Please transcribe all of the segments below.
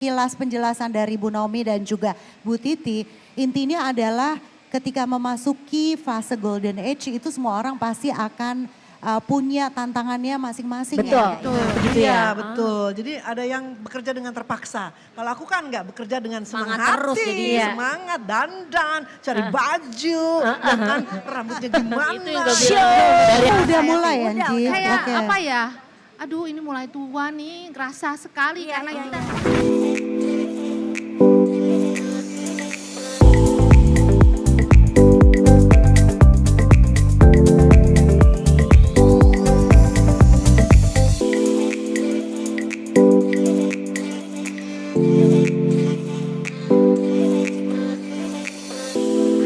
Kilas penjelasan dari Bu Naomi dan juga Bu Titi, intinya adalah ketika memasuki fase golden age itu semua orang pasti akan punya tantangannya masing-masing Betul. ya. Betul. Begitu Iya ya. betul, jadi ada yang bekerja dengan terpaksa. Kalau aku kan enggak, bekerja dengan Semangat semangat terus hati, jadi ya. semangat, dandan, cari baju, ya kan rambutnya gimana. Itu yang gak bilang. Udah mulai ya, Udah, Ji? Kayak Oke. apa ya? Aduh ini mulai tua nih, kerasa sekali karena kita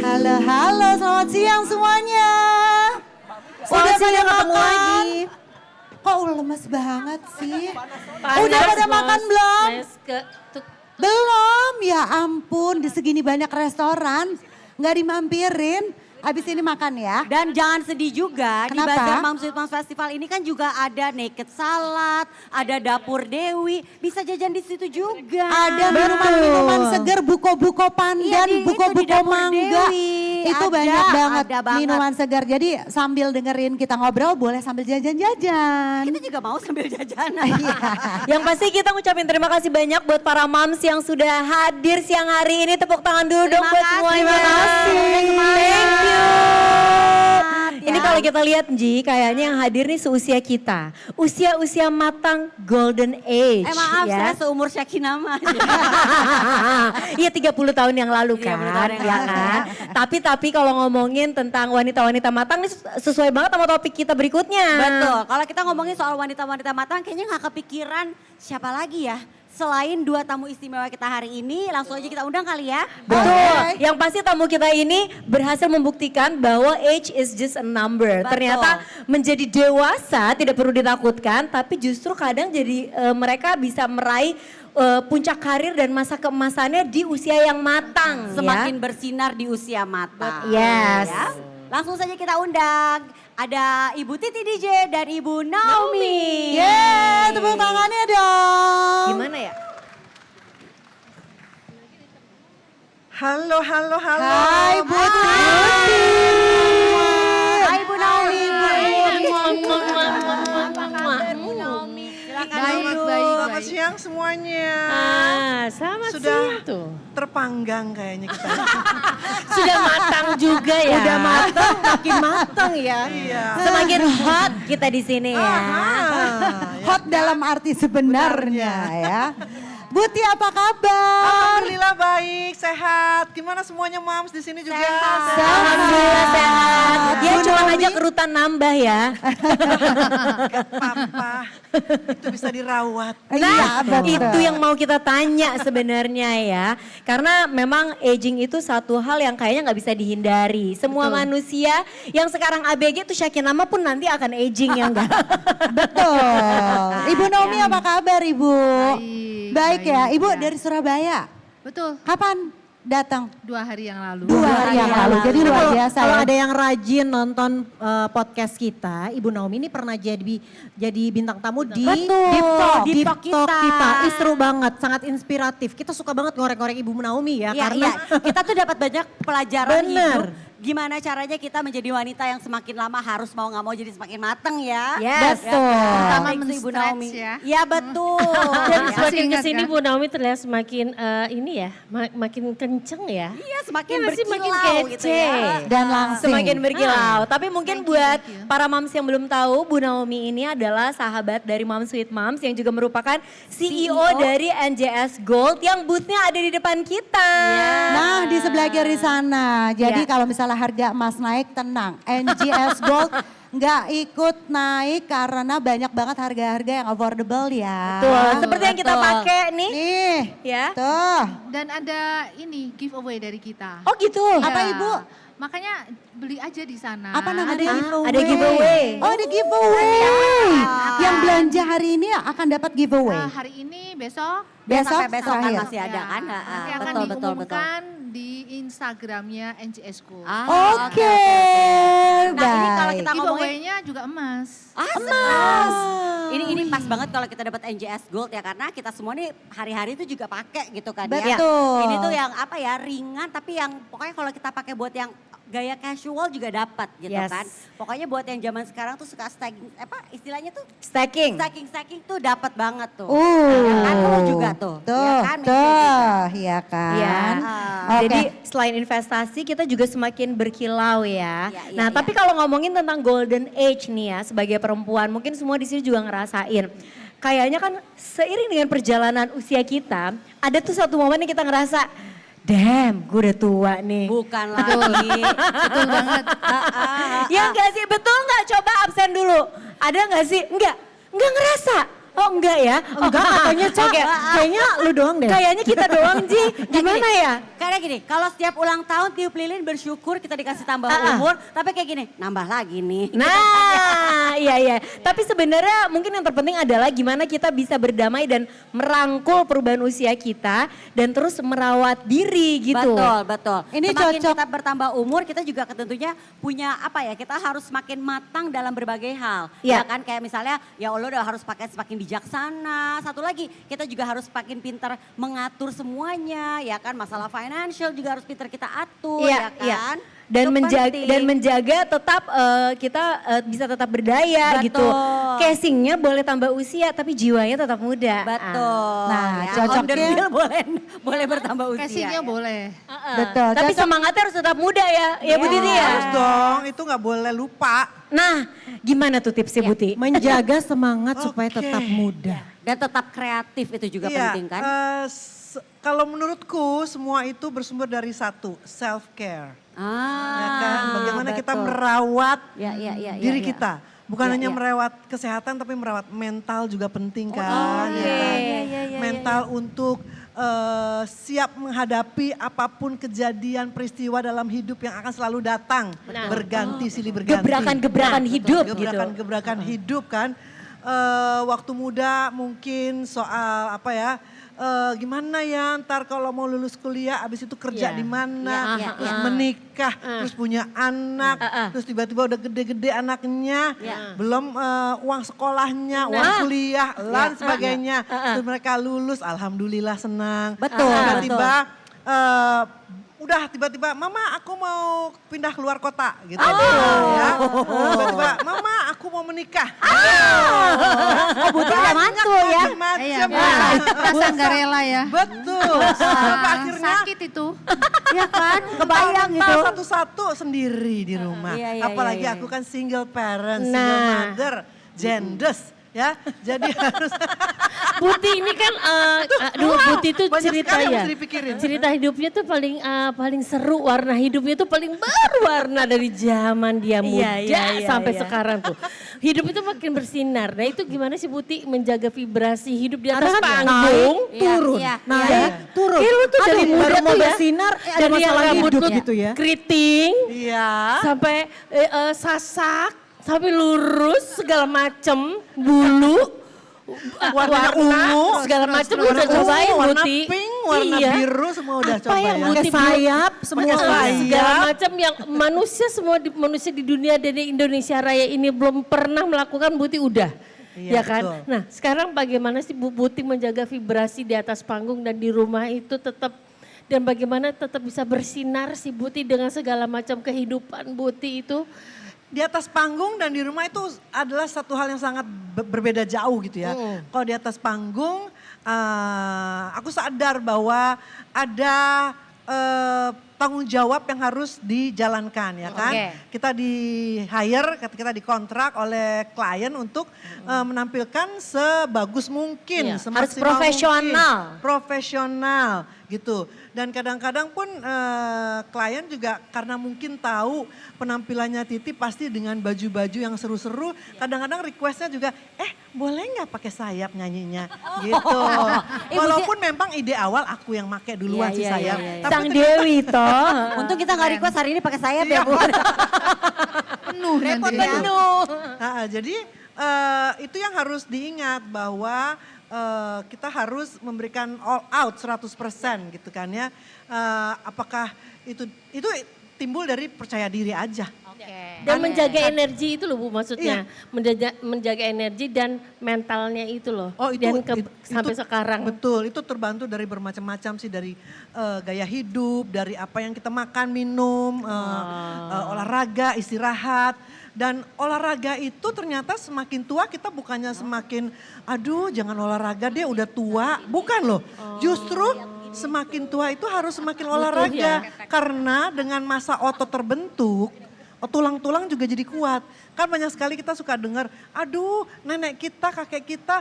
Halo, halo, selamat siang semuanya. Selamat siang, pada ketemu makan? lagi. Kok lemes banget sih? Panas, Udah pada Bos. makan belum? Tuh. Belum, ya ampun di segini banyak restoran. Nggak dimampirin, habis ini makan ya. Dan jangan sedih juga, di Kenapa? Bazar Moms with Moms Festival ini kan juga ada naked salad, ada dapur Dewi, bisa jajan di situ juga. Ada minuman-minuman segar, buko-buko pandan, Iya, di- itu di buko-buko dapur mangga. Dewi. Itu Ada, banyak banget ada banget. minuman segar. Jadi sambil dengerin kita ngobrol boleh sambil jajan-jajan. Kita juga mau sambil jajanan. Iya. Yang pasti kita ngucapin terima kasih banyak buat para moms yang sudah hadir siang hari ini. Tepuk tangan dulu dong buat semuanya. Terima kasih. Thank you. Ini Ya. kalau kita lihat Ji, kayaknya yang hadir nih seusia kita. Usia-usia matang golden age. Maaf, ya. saya seumur Syakinama. Iya 30 tahun yang lalu 30 kan. tahun yang ya lalu. kan? Tapi kalau ngomongin tentang wanita-wanita matang ini sesuai banget sama topik kita berikutnya. Betul, kalau kita ngomongin soal wanita-wanita matang kayaknya gak kepikiran siapa lagi ya. Selain dua tamu istimewa kita hari ini, langsung aja kita undang kali ya. Betul. Yang pasti tamu kita ini berhasil membuktikan bahwa age is just a number. Betul. Ternyata menjadi dewasa tidak perlu ditakutkan, tapi justru kadang jadi mereka bisa meraih puncak karir dan masa keemasannya di usia yang matang. Semakin bersinar di usia matang. Yes. Ya. Langsung saja kita undang. Ada Ibu Titi DJ dan Ibu Naomi. Yeay, tepuk tangannya dong. Gimana ya? Halo, halo, halo. Hai Bu Titi. Hai Ibu Naomi. Silakan Baik, duduk. baik. Selamat siang semuanya. Sama Sudah tuh. terpanggang kayaknya kita. Sudah matang juga ya. Udah matang, makin matang ya. Iya. Semakin hot kita di sini ya. Ah, ya. Hot dalam arti sebenarnya ya. Buti apa kabar? Alhamdulillah baik, sehat. Gimana semuanya moms di sini juga? Sehat. Alhamdulillah sehat. Dia Bu cuma Naomi? aja kerutan nambah ya. Papa, itu bisa dirawat. Iya, betul. Itu yang mau kita tanya sebenarnya ya. Karena memang aging itu satu hal yang kayaknya nggak bisa dihindari. Semua manusia yang sekarang ABG tuh Syakinama pun nanti akan aging ya enggak? Betul. Ibu Naomi apa kabar Ibu? Baik baik, ya. Ibu ya. dari Surabaya. betul Kapan datang? 2 hari yang lalu. 2 hari yang lalu. Jadi luar biasa Kalau ya. ada yang rajin nonton podcast kita, Ibu Naomi ini pernah jadi bintang tamu di Betul. Deep Talk kita. kita. Ih, seru banget, sangat inspiratif. Kita suka banget ngorek-ngorek Ibu Naomi ya, Iya, karena iya. Kita tuh dapat banyak pelajaran Bener. hidup. Gimana caranya kita menjadi wanita yang semakin lama harus mau nggak mau jadi semakin matang ya. Yes. Betul. Terutama Baik itu Ibu men-stretch Naomi. ya. Iya betul. Dan Ya. semakin Masih ingat kesini kan? Bu Naomi terlihat semakin ini ya, makin kenceng ya. Iya semakin Iya, masih makin berkilau gitu kece. ya. Dan langsing. Semakin berkilau. Tapi mungkin Thank you, buat thank you. para moms yang belum tahu, Bu Naomi ini adalah sahabat dari Moms with Moms yang juga merupakan CEO dari NJS Gold yang boothnya ada di depan kita. Nah di sebelah kiri sana. Jadi Ya. kalau misalnya harga emas naik tenang. NGS Gold nggak ikut naik karena banyak banget harga-harga yang affordable ya. Tuh, seperti yang kita Betul. pakai nih. Nih, Ya. tuh. Dan ada ini giveaway dari kita. Oh gitu. Apa Ya, Ibu? Makanya beli aja di sana. Apa namanya? Ada giveaway. Oh ada giveaway. Yang belanja hari ini akan dapat giveaway. Hari ini, besok. Besok Sampai besok kan terakhir. masih ada kan. Ya, nanti akan Betul, betul, betul. diumumkan di Instagramnya NJS School. Oke, Nah ini kalau baik. kita ngomongin Giveaway-nya juga emas. emas. Ini pas banget kalau kita dapat NJS Gold ya karena kita semua nih hari-hari itu juga pakai gitu kan ya. Betul. Ini tuh yang apa ya ringan tapi yang pokoknya kalau kita pakai buat yang gaya casual juga dapat gitu Yes. kan. Pokoknya buat yang zaman sekarang tuh suka stacking apa istilahnya tuh Stacking. stacking tuh dapat banget tuh. Uh. Ya kan lo juga tuh. Tuh, ya kan, Miss Devi? ya kan. Iya. Oke. Jadi selain investasi kita juga semakin berkilau ya. Iya, iya, Nah, iya. tapi kalau ngomongin tentang golden age nih ya sebagai perempuan, mungkin semua di sini juga ngerasain. Kayaknya kan seiring dengan perjalanan usia kita, ada tuh satu momen yang kita ngerasa, damn, gue udah tua nih. Bukan lagi. Betul banget. Ya enggak sih, betul enggak? Coba absen dulu. Ada enggak sih? Enggak ngerasa. Oh enggak ya? Oh, Enggak katanya Cak, Oke. kayaknya lu doang deh. Kayaknya kita doang Ji. Gimana ya? Karena gini, kalau setiap ulang tahun tiup lilin bersyukur kita dikasih tambah umur. Tapi kayak gini, nambah lagi nih. Nah, iya. Tapi sebenarnya mungkin yang terpenting adalah gimana kita bisa berdamai dan merangkul perubahan usia kita dan terus merawat diri gitu. Betul. Ini Semakin cocok. kita bertambah umur, kita juga tentunya punya apa ya, kita harus semakin matang dalam berbagai hal. Iya. Ya kan kayak misalnya, ya Allah udah harus pakai semakin bijaksana. Satu lagi, kita juga harus semakin pintar mengatur semuanya, ya kan. Masalah financial juga harus pintar kita atur, ya kan. Dan Itu penting. menjaga tetap kita bisa tetap berdaya Betul. gitu. Casingnya boleh tambah usia tapi jiwanya tetap muda. Betul. Nah, ya. cocoknya- Onderdil boleh bertambah usia. Casingnya ya. boleh. Betul. Tapi Cocok. semangatnya harus tetap muda ya Bu Titi ya. Harus dong, itu nggak boleh lupa. Nah, gimana tuh tipsnya Iya. Bu Ti? Menjaga semangat supaya Oke. tetap muda. Dan tetap kreatif itu juga penting kan. Kalau menurutku semua itu bersumber dari satu, self care. Ya kan, bagaimana kita betul. merawat Ya, diri ya. kita. Bukan Ya, hanya ya. merawat kesehatan tapi merawat mental juga penting kan. oke. Ya kan? Ya. Mental untuk siap menghadapi apapun kejadian peristiwa dalam hidup yang akan selalu datang. Berganti silih berganti. Gebrakan-gebrakan hidup gitu. Gebrakan-gebrakan hidup kan. Waktu muda mungkin soal apa ya, gimana ya ntar kalau mau lulus kuliah abis itu kerja Iya. di mana, Iya, terus menikah, terus punya anak, terus tiba-tiba udah gede-gede anaknya, belum uang sekolahnya, uang kuliah, dan sebagainya. Terus mereka lulus, alhamdulillah senang. Betul, Tiba-tiba udah tiba-tiba mama aku mau pindah keluar kota gitu. Ya. Tiba-tiba mama aku mau menikah. Oh, Buti udah mantul ya. Iya, Macam perasaan gak rela ya. Betul. Sampai akhirnya Sakit itu. Ya kan, kebayang mental gitu. satu-satu sendiri di rumah. Iya, iya, Apalagi iya, iya. aku kan single parent, single Nah. mother, gendes ya. Jadi harus Putih ini kan, Putih itu banyak cerita sekali yang ya. mesti dipikirin. Cerita hidupnya tuh paling seru, warna hidupnya tuh paling berwarna dari zaman dia muda iya, sampai iya. sekarang tuh. Hidup itu makin bersinar. Nah itu gimana sih Putih menjaga vibrasi hidup di atas Karena kan panggung? naik, turun, Iya, naik, iya. turun. Kayak lu tuh Ada dari yang muda baru mau tuh ya, bersinar, ada dari yang masalah rambut hidup lu gitu ya. keriting, Iya. sampai sasak, sampai lurus segala macem, bulu, Warna ungu, segala macem lu warna udah cobain ungu, warna Buti. pink, warna Iya. biru semua udah Apa coba yang ya. Buti Pakai sayap, semua Pakai sayap. segala macam yang manusia di dunia dan di Indonesia Raya ini belum pernah melakukan, Buti udah. Iya, Ya kan? betul. Nah sekarang bagaimana sih Bu Buti menjaga vibrasi di atas panggung dan di rumah itu tetap, dan bagaimana tetap bisa bersinar si Buti dengan segala macam kehidupan Buti itu? Di atas panggung dan di rumah itu adalah satu hal yang sangat berbeda jauh gitu ya. Kalau di atas panggung, aku sadar bahwa ada tanggung jawab yang harus dijalankan ya kan. Oke. Kita di hire, kita dikontrak oleh klien untuk menampilkan sebagus mungkin, Iya. semaksimal Harus profesional. mungkin. Profesional gitu. Dan kadang-kadang pun klien juga karena mungkin tahu penampilannya Titi pasti dengan baju-baju yang seru-seru. Kadang-kadang requestnya juga, boleh nggak pakai sayap nyanyinya gitu. Walaupun memang ide awal aku yang make duluan Iya, si iya, sayap. iya, iya. Tapi Sang Dewi toh. Untung kita nggak request hari ini pakai sayap Iya. ya Bu. Penuh nanti. Jadi itu yang harus diingat bahwa kita harus memberikan all out 100% gitu kan ya. Apakah itu timbul dari percaya diri aja. Dan menjaga energi itu loh Bu maksudnya. Menjaga energi dan mentalnya itu loh. Oh itu, dan sampai sekarang. Betul, itu terbantu dari bermacam-macam sih, dari gaya hidup, dari apa yang kita makan, minum, olahraga, istirahat. Dan olahraga itu ternyata semakin tua kita bukannya semakin, aduh jangan olahraga dia udah tua. Bukan loh, justru semakin tua itu harus semakin olahraga. Karena dengan masa otot terbentuk, tulang-tulang juga jadi kuat. Kan banyak sekali kita suka dengar, aduh nenek kita, kakek kita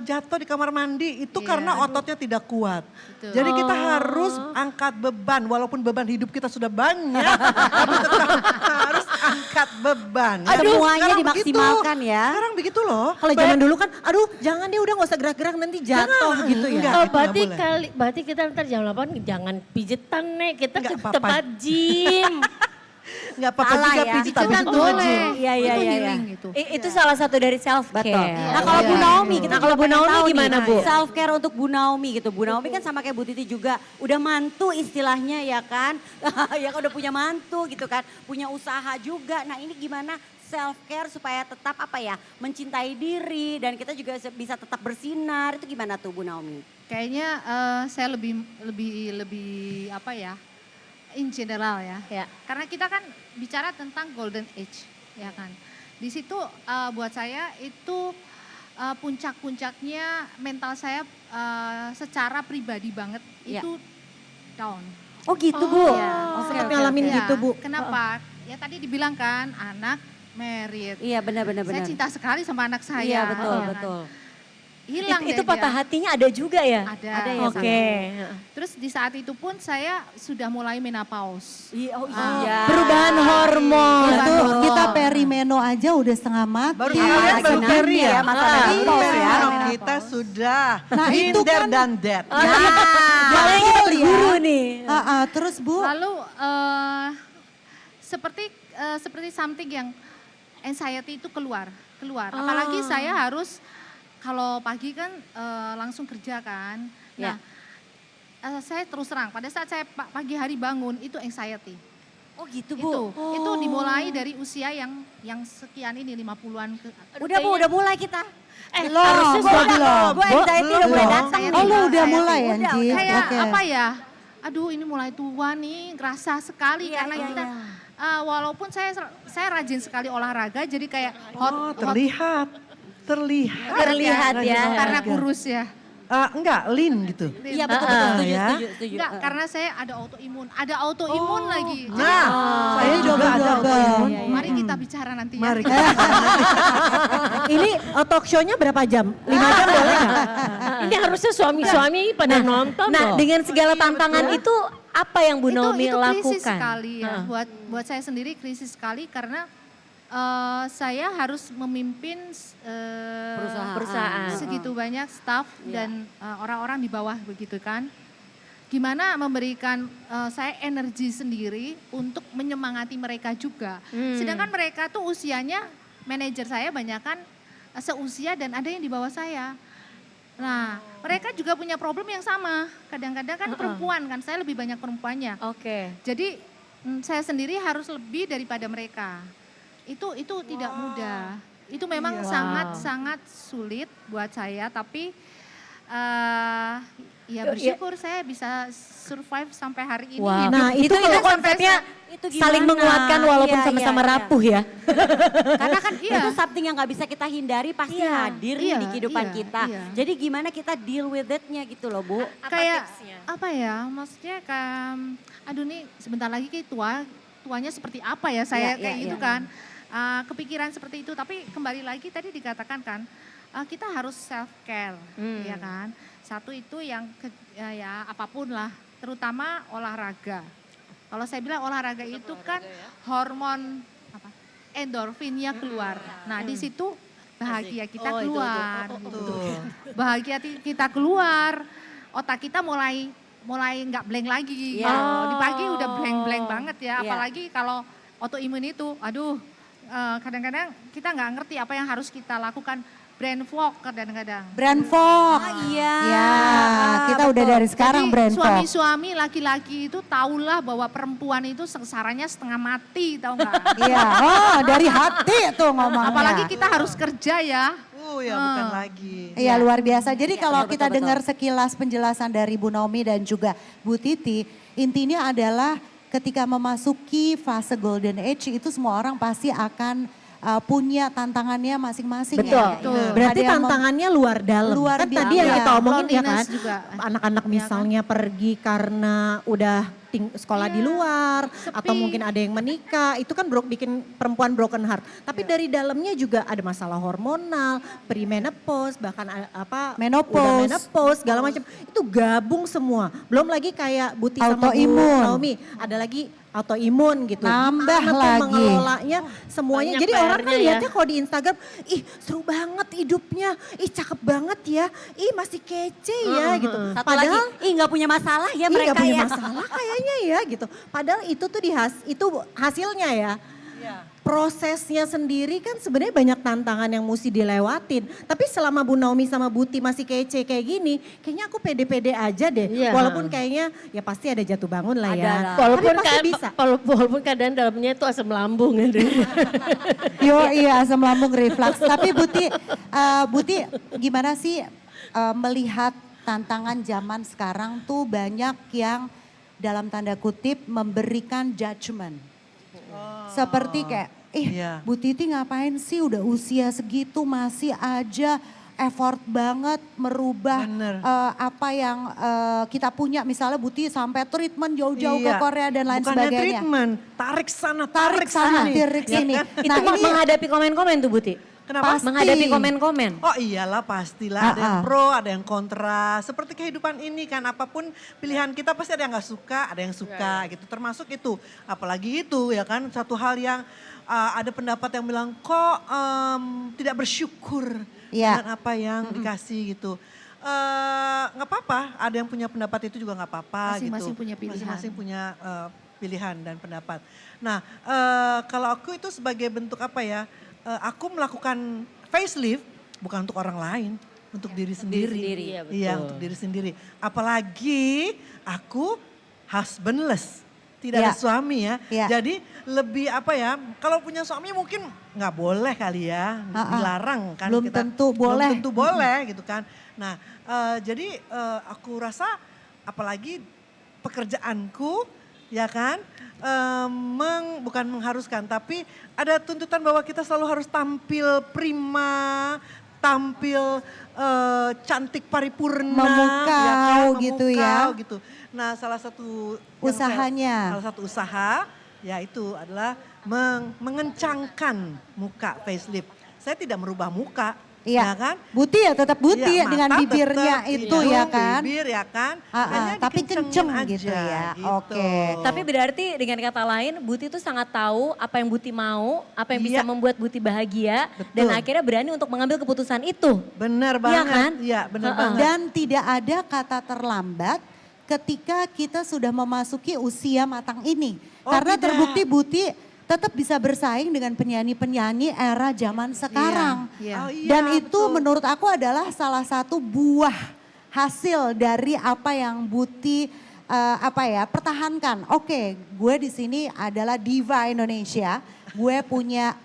jatuh di kamar mandi. Itu karena ototnya tidak kuat. Betul. Jadi kita harus angkat beban, walaupun beban hidup kita sudah banyak. Tapi tetap harus angkat beban. Ya. Semuanya Sekarang dimaksimalkan begitu. ya. Sekarang begitu loh. Kalau zaman dulu kan, aduh jangan dia udah gak usah gerak-gerak nanti jatuh Jangan, gitu ya. enggak. Oh, itu nggak boleh. berarti kita ntar jam 8 jangan pijetan nek, kita Nggak ke apa-apa. tempat gym. Nggak apa-apa Salah juga ya. pijit Pijetan habis itu boleh. nge-gym. Iya, iya, Itu iya. healing itu. Itu salah satu dari self care. Betul. Iya. Nah kalau Bu Iya. Naomi, kita Nah, juga kalau Bu pengen Naomi tahu gimana, nih, Bu? self care untuk Bu Naomi gitu. Bu Naomi kan sama kayak Bu Titi juga udah mantu istilahnya ya kan. Ya kan udah punya mantu gitu kan. Punya usaha juga. Nah ini gimana self care supaya tetap apa ya mencintai diri dan kita juga bisa tetap bersinar. Itu gimana tuh Bu Naomi? Kayaknya saya lebih apa ya, in general ya. Ya. Karena kita kan bicara tentang golden age, ya kan. Di situ buat saya itu puncak-puncaknya mental saya secara pribadi banget Ya. itu down. Oh gitu Bu? Iya. Sempat ngalamin Ya, gitu Bu. Kenapa? Ya tadi dibilang kan anak married. Iya benar. Saya cinta sekali sama anak saya. Iya betul ya kan. betul. Hilang Itu deh patah dia. hatinya ada juga ya? Ada ya, Oke. Terus di saat itu pun saya sudah mulai menopause. Oh iya. Perubahan hormon. Itu Betul. kita perimeno aja udah setengah mati. Baru Iya, kalian lagi baru nanya peri ya. ya, masa menopause ya. Menopause kita sudah Nah, itu hinder kan- dan dead. Malah kita Betul berguru ya. nih. Terus Bu, Lalu seperti something yang anxiety itu keluar. Apalagi saya harus kalau pagi kan langsung kerja kan. Nah, saya terus terang pada saat saya pagi hari bangun itu anxiety. Oh gitu Bu. Itu dimulai dari usia yang sekian ini 50-an ke Udah Bu, udah mulai kita. Harusnya Gue anxiety udah mulai datang. oh lu udah Anxiety. mulai Udah, Anji? kayak Oke. apa ya? Aduh ini mulai tua nih, ngerasa sekali Iya, karena iya, kita iya. walaupun saya rajin sekali olahraga jadi kayak Oh terlihat. Terlihat ya. karena kurus ya. Enggak, lean gitu. Iya betul, setuju, ya. setuju. Enggak, karena saya ada autoimun. Ada autoimun lagi. Jadi, Nah, saya juga ada autoimun. mari kita bicara nanti ya. Mari. Ini talk show-nya berapa jam? 5 jam boleh nggak? Ini harusnya suami-suami pada nonton Nah loh. dengan segala tantangan itu apa yang Bu Naomi itu krisis lakukan? sekali ya. Buat saya sendiri krisis sekali karena saya harus memimpin Perusahaan. segitu banyak staff dan orang-orang di bawah begitu kan. Gimana memberikan saya energi sendiri untuk menyemangati mereka juga. Sedangkan mereka tuh usianya, manajer saya banyak kan seusia dan ada yang di bawah saya. Nah mereka juga punya problem yang sama. Kadang-kadang kan perempuan kan, saya lebih banyak perempuannya. Oke. Jadi saya sendiri harus lebih daripada mereka. Itu tidak mudah. Itu memang sangat sulit buat saya, tapi ya bersyukur saya bisa survive sampai hari ini. Wow. Nah itu kalau konsepnya Itu gimana? saling menguatkan walaupun Iya, sama-sama iya, iya. rapuh ya. Karena kan Iya. itu something yang gak bisa kita hindari pasti hadir nih Iya, di kehidupan iya, kita. iya. Jadi gimana kita deal with it-nya gitu loh Bu. Kayak apa ya, maksudnya aduh nih sebentar lagi kayak tuanya seperti apa ya saya Iya, kayak iya, gitu iya. kan. Kepikiran seperti itu, tapi kembali lagi tadi dikatakan kan kita harus self care ya kan. Satu itu yang ya apapun lah, terutama olahraga. Kalau saya bilang olahraga itu kan hormon endorfinnya keluar. Nah di situ bahagia kita keluar. Gitu. Bahagia kita keluar, otak kita mulai nggak blank lagi. Iya. Di pagi udah blank banget ya. Iya. Apalagi kalau autoimun itu, aduh kadang-kadang kita nggak ngerti apa yang harus kita lakukan. brand fog kadang-kadang. Brand fog. Iya. Ya, kita udah dari sekarang Jadi brand fog. suami-suami laki-laki itu tahulah bahwa perempuan itu sengsaranya setengah mati, tahu nggak? Iya, oh dari hati tuh ngomongnya. Apalagi kita harus kerja ya. Ya bukan lagi. Iya luar biasa. Jadi kalau betul, kita betul, dengar sekilas penjelasan dari Bu Naomi dan juga Bu Titi, intinya adalah ketika memasuki fase golden age itu semua orang pasti akan punya tantangannya masing-masing Betul. ya. Betul. Berarti Ada yang tantangannya luar dalam. Luar Kan tadi yang biasa. kita omongin ya kan, Loneliness juga. anak-anak misalnya pergi karena udah sekolah di luar, atau mungkin ada yang menikah, itu kan bikin perempuan broken heart. Tapi dari dalamnya juga ada masalah hormonal, perimenopause, bahkan Menopause. udah menopause, segala macam. Itu gabung semua. Belum lagi kayak Buti sama Bu Autoimun. Naomi, ada lagi autoimun gitu. Nambah Gimana tuh lagi. mengelolanya semuanya. Banyak Jadi orang kan PR-nya ya. lihatnya kalau di Instagram, ih seru banget hidupnya, ih cakep banget ya, ih masih kece ya gitu. Satu Padahal lagi, nggak punya masalah ya ih mereka nggak punya ya. masalah kayaknya ya gitu. Padahal itu tuh itu hasilnya ya. Prosesnya sendiri kan sebenarnya banyak tantangan yang mesti dilewatin. Tapi selama Bu Naomi sama Buti masih kece kayak gini, kayaknya aku pede-pede aja deh. Iya. Walaupun kayaknya ya pasti ada jatuh bangun lah ya. Ada lah. Walaupun Tapi pasti bisa. walaupun keadaan dalamnya itu asam lambung gitu. Yo iya asam lambung reflux. Tapi Buti gimana sih melihat tantangan zaman sekarang tuh banyak yang dalam tanda kutip memberikan judgment. Seperti kayak, Iya. Bu Titi ngapain sih udah usia segitu masih aja effort banget merubah Bener. apa yang kita punya. Misalnya Bu Titi sampai treatment jauh-jauh ke Iya. Korea dan lain Bukannya sebagainya. treatment, tarik sana, Tarik sana, sini. tarik Ya sini. kan? Itu menghadapi komen-komen tuh Buti. Kenapa? Pasti. Menghadapi komen-komen. Oh iyalah pastilah, ada yang pro, ada yang kontra. Seperti kehidupan ini kan, apapun pilihan kita pasti ada yang gak suka, ada yang suka gitu. Termasuk itu, apalagi itu ya kan satu hal yang ada pendapat yang bilang kok tidak bersyukur Iya. dengan apa yang dikasih gitu. Nggak apa-apa, ada yang punya pendapat itu juga nggak apa-apa gitu. Masing-masing punya pilihan. Masing-masing punya pilihan dan pendapat. Nah kalau aku itu sebagai bentuk apa ya, aku melakukan facelift bukan untuk orang lain, untuk diri sendiri. sendiri. Iya, betul. Iya, untuk diri sendiri. Apalagi aku husbandless, tidak Iya. ada suami ya. Iya. Jadi lebih apa ya, kalau punya suami mungkin nggak boleh kali ya, dilarang kan. Belum tentu boleh. Belum tentu boleh gitu kan. Nah jadi aku rasa apalagi pekerjaanku ya kan, bukan mengharuskan tapi ada tuntutan bahwa kita selalu harus tampil prima, tampil cantik paripurna, Memukau gitu ya. memukau gitu. Nah salah satu Usahanya. salah satu usaha ya itu adalah mengencangkan muka facelift. Saya tidak merubah muka, Iya. ya kan? Buti ya tetap Buti Iya, ya dengan mata bibirnya tetap itu hidung, ya kan. Bibir ya kan. Ah, tapi kenceng gitu ya. Oke. Tapi berarti dengan kata lain Buti itu sangat tahu apa yang Buti mau, apa yang bisa Iya. membuat Buti bahagia. Betul. Dan akhirnya berani untuk mengambil keputusan itu. Benar Iya banget. kan? Iya benar Heeh. banget. Dan tidak ada kata terlambat ketika kita sudah memasuki usia matang ini. Oh, Karena tidak. terbukti Buti tetap bisa bersaing dengan penyanyi-penyanyi era zaman sekarang. Iya. Oh, iya, Dan itu betul. menurut aku adalah salah satu buah hasil dari apa yang Buti pertahankan. Oke, gue di sini adalah diva Indonesia. Gue punya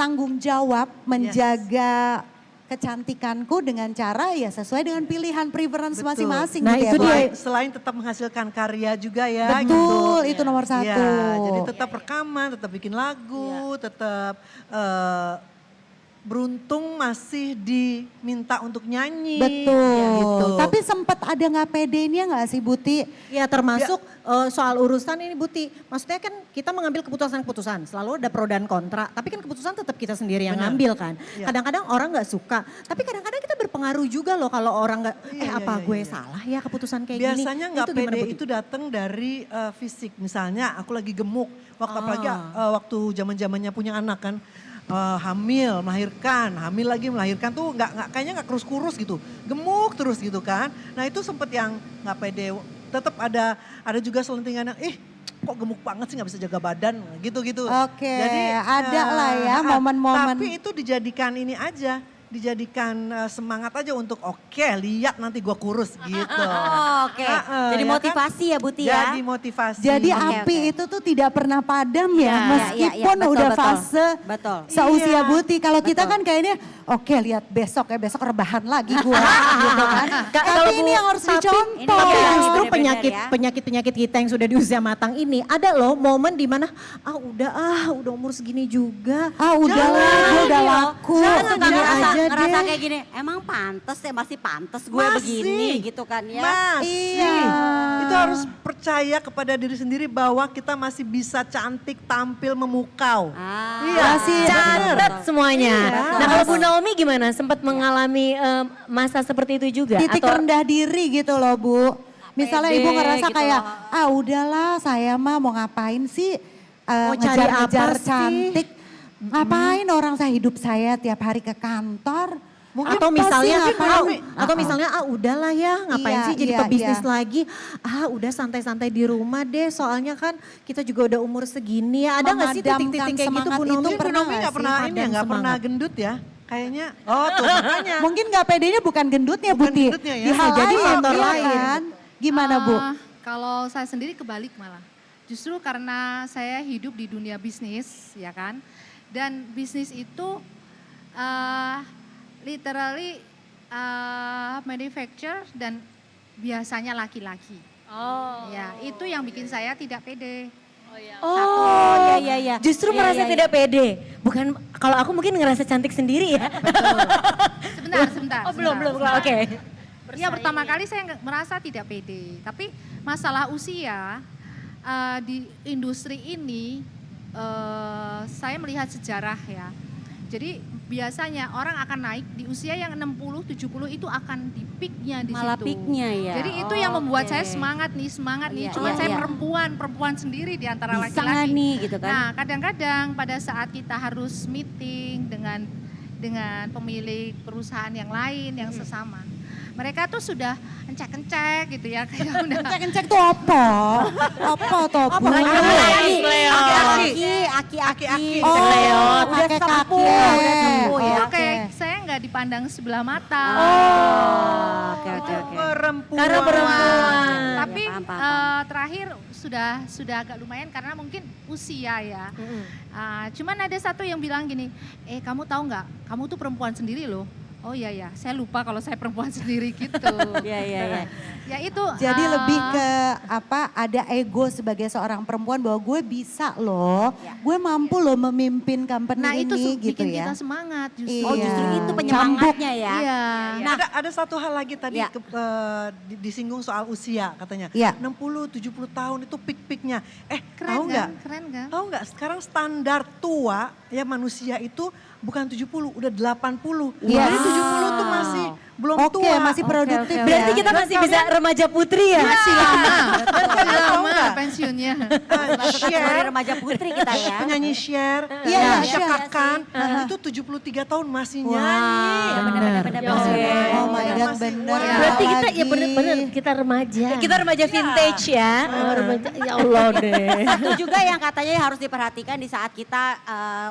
tanggung jawab menjaga kecantikanku dengan cara ya sesuai dengan pilihan preference Betul. masing-masing. Nah, gitu itu ya, dia. Boy. Selain tetap menghasilkan karya juga ya. Betul, gitu. itu nomor satu. Iya, jadi tetap rekaman, tetap bikin lagu, tetap beruntung masih diminta untuk nyanyi. Betul. Gitu. Tapi sempat ada nggak pedenya nggak sih Buti? Ya termasuk soal urusan ini Buti. Maksudnya kan kita mengambil keputusan-keputusan. Selalu ada pro dan kontra. Tapi kan keputusan tetap kita sendiri yang Benar. ngambil kan. Iya. Kadang-kadang orang gak suka. Tapi kadang-kadang kita berpengaruh juga loh kalau orang gak, Iya, apa iya, gue iya. salah ya keputusan kayak gini. Biasanya nggak Itu gimana, pede Buti? itu datang dari fisik. Misalnya aku lagi gemuk, apalagi waktu zaman-zamannya punya anak kan, hamil, melahirkan tuh kayaknya nggak kurus-kurus gitu, gemuk terus gitu kan. Nah itu sempet yang nggak pede. Tetap ada juga selentingan yang, kok gemuk banget sih nggak bisa jaga badan gitu-gitu. Oke, ada lah ya momen-momen. Tapi itu dijadikan ini aja. dijadikan semangat aja untuk oke lihat nanti gue kurus gitu. Oh, oke. Jadi ya kan? motivasi ya Buti ya. Jadi motivasi. Jadi Oke, api oke. itu tuh tidak pernah padam ya, Iya, meskipun betul, udah betul. fase Betul. seusia Iya, Buti. Kalau kita betul. kan kayaknya oke lihat besok rebahan lagi gua gitu kan. Kalau Tapi ini Bu, yang harus tapi- dicontoh. Tapi Iya, justru benar-benar ya. penyakit kita yang sudah di usia matang ini ada loh momen di mana udah umur segini juga. Ah udahlah, gua udah laku. Jangan suka Gini ngerasa, aja ngerasa deh. kayak gini, emang pantes ya masih pantes gue Masih. begini gitu kan ya. Masih. Iya. Itu harus percaya kepada diri sendiri bahwa kita masih bisa cantik, tampil, memukau. Iya. Masih Catat semuanya. Iya. Nah kalau Bu Naomi gimana? Sempat mengalami masa seperti itu juga? Titik rendah diri gitu loh Bu. Misalnya Pede ibu ngerasa gitu kayak, loh. udahlah saya mah mau ngapain sih Mau cari ngejar-ngejar apa sih? cantik. Ngapain orang saya hidup saya tiap hari ke kantor. Atau Apa misalnya, sih ngapain? misalnya udahlah ya ngapain Iya, sih jadi iya, pebisnis iya. lagi. Udah santai-santai di rumah deh soalnya kan kita juga udah umur segini ya. Ada nggak sih Memadamkan titik-titik kayak gitu semangat Bu itu Nomi? Mungkin Bu pernah Nomi nggak nggak sih? pernah ini ya, Padam nggak pernah semangat. gendut ya kayaknya. Oh tuh makanya. Mungkin gak pedenya bukan gendutnya Bukan Buti. gendutnya ya. Di hal Bisa jadi lain, faktor iya lain. kan? Gimana Bu? Kalau saya sendiri kebalik malah. Justru karena saya hidup di dunia bisnis, ya kan. Dan bisnis itu literally manufacture dan biasanya laki-laki. Oh. Ya, itu yang bikin saya tidak pede. Oh iya. Justru Iya, merasa iya, iya. tidak pede. Bukan kalau aku mungkin ngerasa cantik sendiri ya. Sebentar. Oh belum. sebentar. Oke. Ya pertama kali saya merasa tidak pede. Tapi masalah usia di industri ini saya melihat sejarah ya. Jadi biasanya orang akan naik di usia yang 60, 70 itu akan di peaknya di Malah situ. peaknya ya. Jadi itu yang membuat Oke. saya semangat nih. Iya, Cuma iya, saya iya. perempuan sendiri di antara Bisa nggak laki-laki. nih gitu kan. Nah, kadang-kadang pada saat kita harus meeting dengan pemilik perusahaan yang lain yang sesama. Mereka tuh sudah encek-encek gitu ya, kayak udah Cek-cek tuh apa? Apa tuh Bu? Aki-aki. Oh, udah kakek sepuh, kakek. udah sepuh ya. itu Oke. kayak saya nggak dipandang sebelah mata. Oke. Perempuan. Karena perempuan. Tapi Ya, paham. terakhir sudah agak lumayan karena mungkin usia ya. Cuman ada satu yang bilang gini, kamu tahu nggak, kamu tuh perempuan sendiri loh. Oh iya ya, saya lupa kalau saya perempuan sendiri gitu. Iya. Ya itu. Jadi lebih ke ada ego sebagai seorang perempuan bahwa gue bisa loh, gue mampu loh memimpin company Nah itu ini gitu bikin ya. kita semangat justru. Oh Iya. justru itu penyemangatnya ya. Iya. Nah, ada satu hal lagi tadi Ya. disinggung soal usia katanya. Ya. 60, 70 tahun itu peak-peaknya. Keren tahu nggak? kan? Keren kan? Tahu nggak sekarang standar tua ya manusia itu bukan 70, udah 80. Iya. Jadi 70 tuh masih belum Oke, tua. masih produktif ya. Berarti kita masih bisa remaja putri ya? Masih lama. Kalian tahu Lama nggak? pensiunnya. Sebagai Cher, remaja putri kita ya. penyanyi Cher, Iya, iya, Syah Cher. Kakan, itu 73 tahun masih Wow. nyanyi. Benar. Oh my Iya, God, masih bener. luar Berarti kita Ya bener-bener kita remaja. Kita remaja vintage ya. Oh, remaja. Ya Allah deh. Satu juga yang katanya harus diperhatikan di saat kita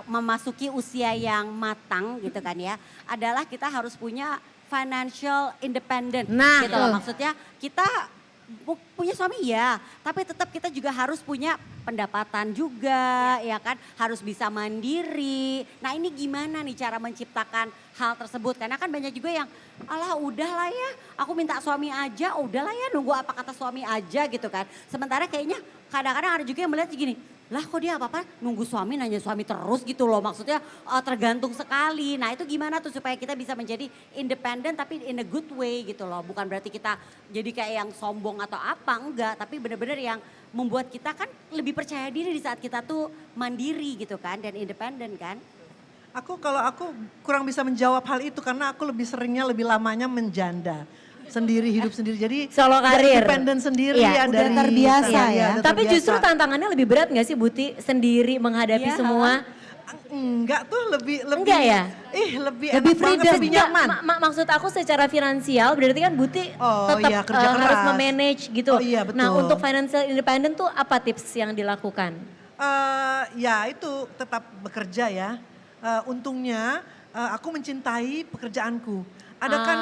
memasuki usia yang matang gitu kan ya, adalah kita harus punya financial independent Nah, gitu loh. Maksudnya kita punya suami ya, tapi tetap kita juga harus punya pendapatan juga ya kan, harus bisa mandiri. Nah ini gimana nih cara menciptakan hal tersebut, karena kan banyak juga yang alah udahlah ya, aku minta suami aja, udahlah ya nunggu apa kata suami aja gitu kan. Sementara kayaknya kadang-kadang ada juga yang melihat gini, lah kok dia apa-apa nunggu suami, nanya suami terus gitu loh, maksudnya tergantung sekali. Nah itu gimana tuh supaya kita bisa menjadi independen tapi in a good way gitu loh. Bukan berarti kita jadi kayak yang sombong atau apa, enggak. Tapi benar-benar yang membuat kita kan lebih percaya diri di saat kita tuh mandiri gitu kan dan independen kan. Kalau aku kurang bisa menjawab hal itu karena aku lebih lamanya menjanda. Sendiri, hidup sendiri. Jadi Solo udah karir. independen sendiri Iya, ya udah dari terbiasa iya, ya. udah Tapi terbiasa. justru tantangannya lebih berat gak sih Buti sendiri menghadapi Iya, semua? Enggak tuh lebih Enggak ya? Lebih Lebih enak banget, freedom. lebih Enggak, nyaman. maksud aku secara finansial berarti kan Buti Oh, tetap iya, kerja harus keras. memanage gitu. Oh, iya, betul. Nah untuk financial independent tuh apa tips yang dilakukan? Ya itu tetap bekerja ya. Untungnya aku mencintai pekerjaanku. Ada kan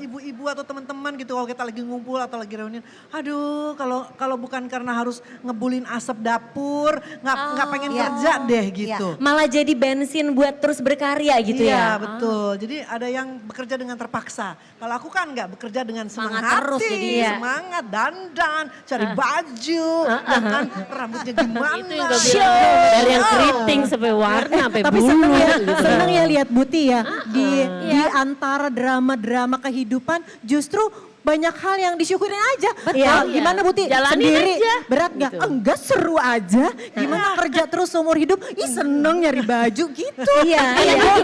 ibu-ibu atau teman-teman gitu kalau kita lagi ngumpul atau lagi reunian, aduh kalau bukan karena harus ngebulin asap dapur, nggak pengen kerja deh gitu. Malah jadi bensin buat terus berkarya gitu Iya ya. betul, jadi ada yang bekerja dengan terpaksa. Kalau aku kan nggak bekerja dengan senang Semangat terus hati, jadinya. semangat, dandan, cari baju, ya kan rambutnya gimana. Itu yang gue bilang, dari yang keriting sampai warna sampai Tapi bulu. seneng ya lihat Buti ya di antara drama-drama kehidupan justru banyak hal yang disyukurin aja. Iya. Gimana Buti? Jalanin Sendiri aja. berat gak? Gitu. Enggak, seru aja. Gimana kerja terus seumur hidup? Ih seneng nyari baju gitu. Iya,